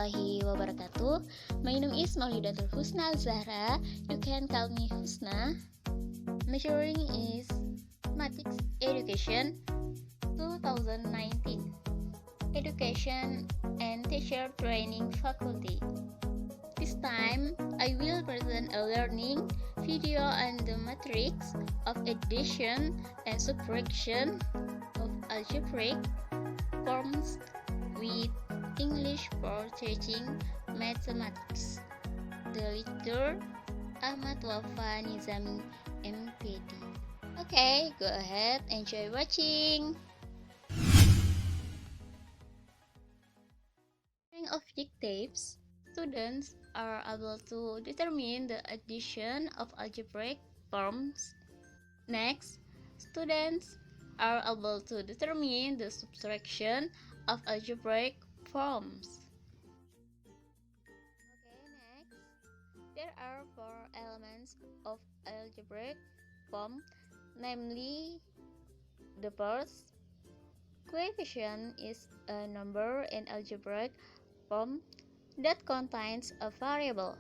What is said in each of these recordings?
warahmatullahi wabarakatuh. My name is Maulidatul Husna Zahra. You can call me Husna. Majoring is Mathematics Education 2019. Education and Teacher Training Faculty. This time, I will present a learning video on the matrix of addition and subtraction of algebraic forms with English for Teaching Mathematics. The lecturer Ahmad Wafa Nizami, MPD. Okay, go ahead, enjoy watching. Objectives. Students are able to determine the addition of algebraic forms. Next, students are able to determine the subtraction of algebraic forms. Okay, next, there are four elements of algebraic form, namely the first coefficient is a number in algebraic form that contains a variable.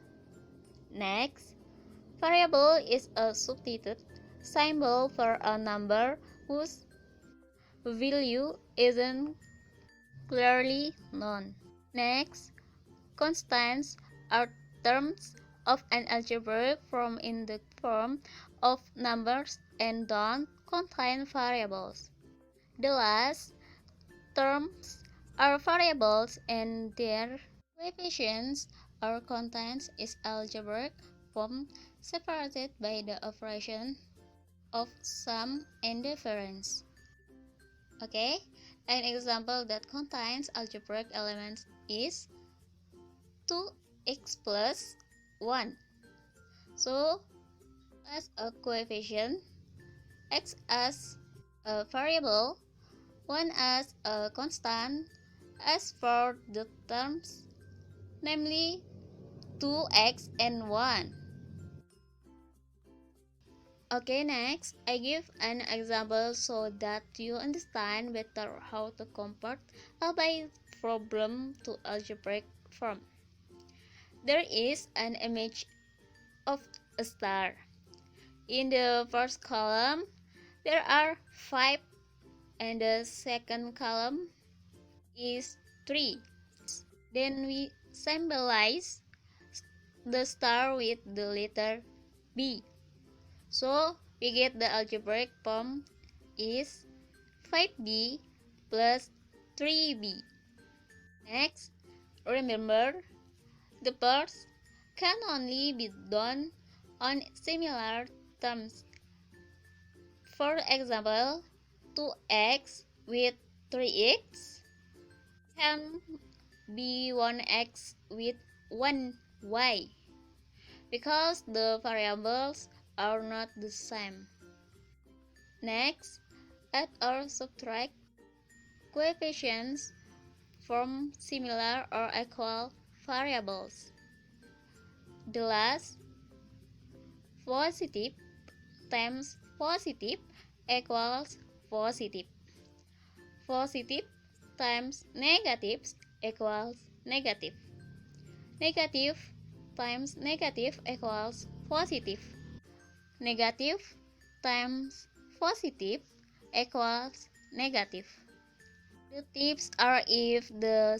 Next, variable is a substitute symbol for a number whose value isn't clearly known. Next, constants are terms of an algebraic form in the form of numbers and don't contain variables. The last terms are variables and their coefficients or constants is algebraic form separated by the operation of sum and difference. Okay, an example that contains algebraic elements is 2x plus 1. So, as a coefficient, x as a variable, 1 as a constant. As for the terms, namely 2x and 1. Okay, next, I give an example so that you understand better how to convert a byte problem to algebraic form. There is an image of a star. In the first column, there are 5, and the second column is 3. Then we symbolize the star with the letter B. So we get the algebraic form is 5B plus 3B. Next, remember the parts can only be done on similar terms. For example, 2x with 3x can be 1x with 1y because the variables are not the same. Next, add or subtract coefficients from similar or equal variables. The last, positive times positive equals positive. Positive times negatives equals negative. Negative times negative equals positive. Negative times positive equals negative. The tips are if the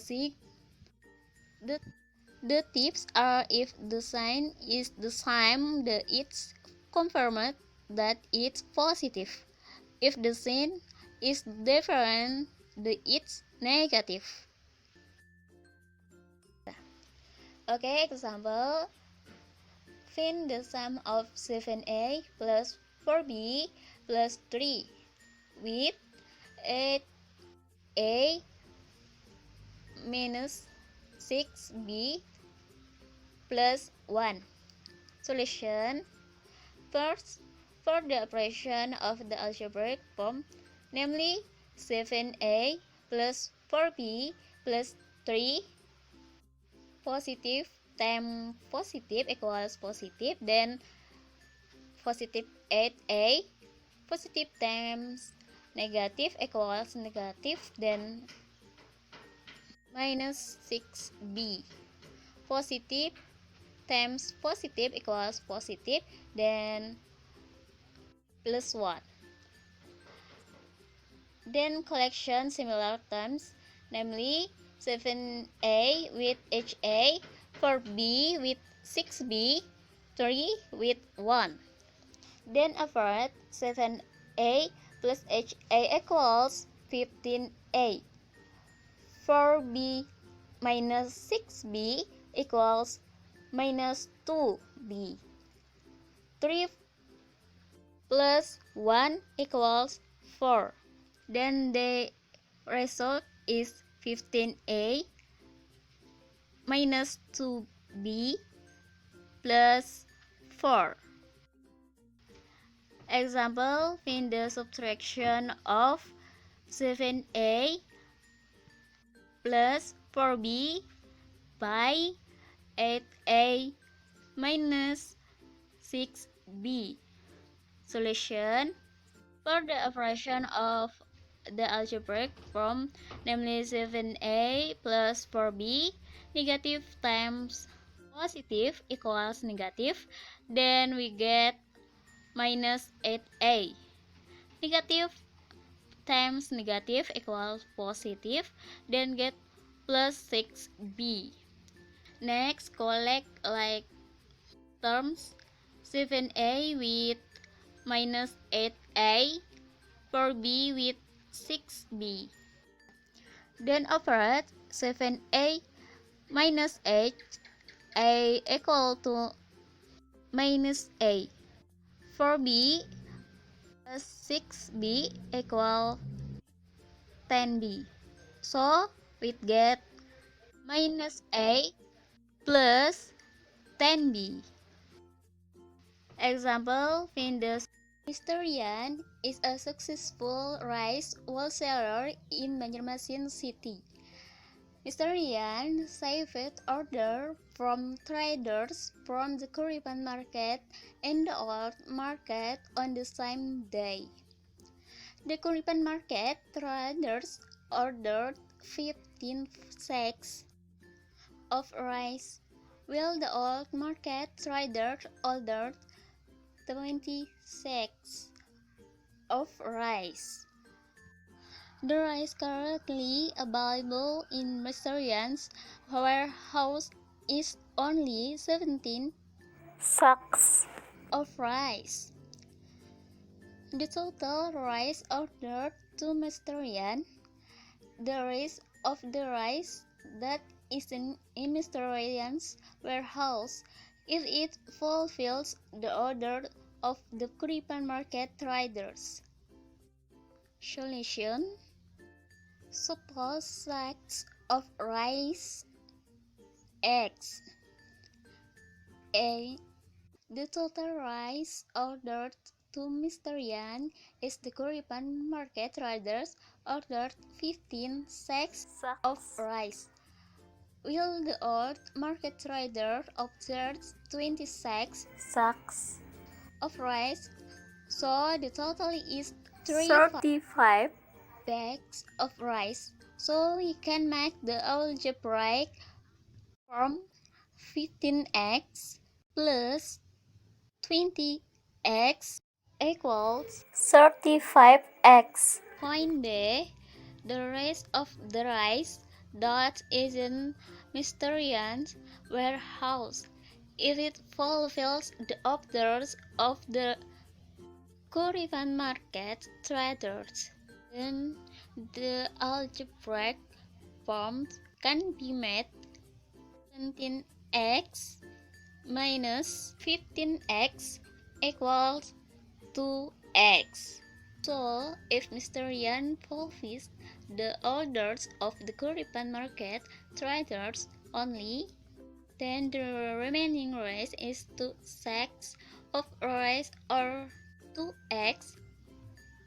sign is the same, it's confirmed that it's positive. If the sign is different, it's negative. Okay, example. Find the sum of 7a plus 4b plus 3 with 8a minus 6b plus 1. Solution. First, for the operation of the algebraic form, namely 7a plus 4b plus 3, positive times positive equals positive, then positive 8a, positive times negative equals negative, then minus 6b. Positive times positive equals positive, then plus 1. Then collection similar terms, namely 7a with HA, 4b with 6b, 3 with 1. Then average 7a plus HA equals 15a. 4b minus 6b equals minus 2b. 3 plus 1 equals 4. Then the result is 15a minus 2b plus 4. Example, in the subtraction of 7a plus 4b by 8a minus 6b. Solution: for the operation of the algebraic form, namely 7a plus 4b, negative times positive equals negative, then we get minus 8a. Negative times negative equals positive, then get plus 6b. Next, collect like terms 7a with minus 8a, 4b with 6b. Then operate 7a minus 8a equal to minus a. 4b plus 6b equal 10b. So we get minus a plus 10b. Example, Findus. Mr. Yan is a successful rice wholesaler in Banjarmasin City. Mr. Yan saved order from traders from the Kuripan market and the old market on the same day. The Kuripan market traders ordered 15 sacks of rice, while the old market traders ordered 20 sacks of rice. The rice currently available in Mr. Yan's warehouse is only 17 sacks of rice. The total rice ordered to Mr. Yan, the rest of the rice that is in Mr. Yan's warehouse, if it fulfills the order of the Kuripan market traders. Solution: suppose sacks of rice X. A. The total rice ordered to Mr. Yan is the Kuripan market traders ordered 15 sacks of rice, while the old market trader ordered 20 sacks of rice, so the total is 35 bags of rice. So we can make the algebraic form 15x plus 20x equals 35x. Point B. The rest of the rice that is in Mr. Yan's warehouse, if it fulfills the orders of the Kuripan market traders, then the algebraic form can be made 17x minus 15x equals 2x. So, if Mr. Yan fulfills the orders of the Kuripan market traders only, then the remaining rice is 2 sacks of rice or 2x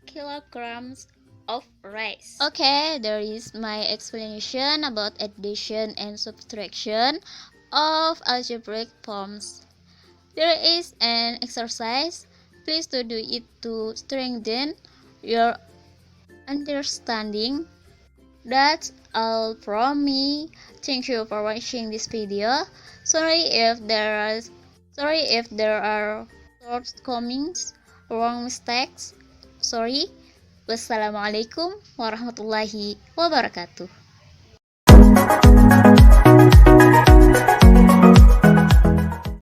kilograms of rice. Okay, there is my explanation about addition and subtraction of algebraic forms. There is an exercise. Please do it to strengthen your understanding. That's all from me. Thank you for watching this video. Sorry if there are shortcomings, wrong mistakes. Sorry. Wassalamualaikum warahmatullahi wabarakatuh.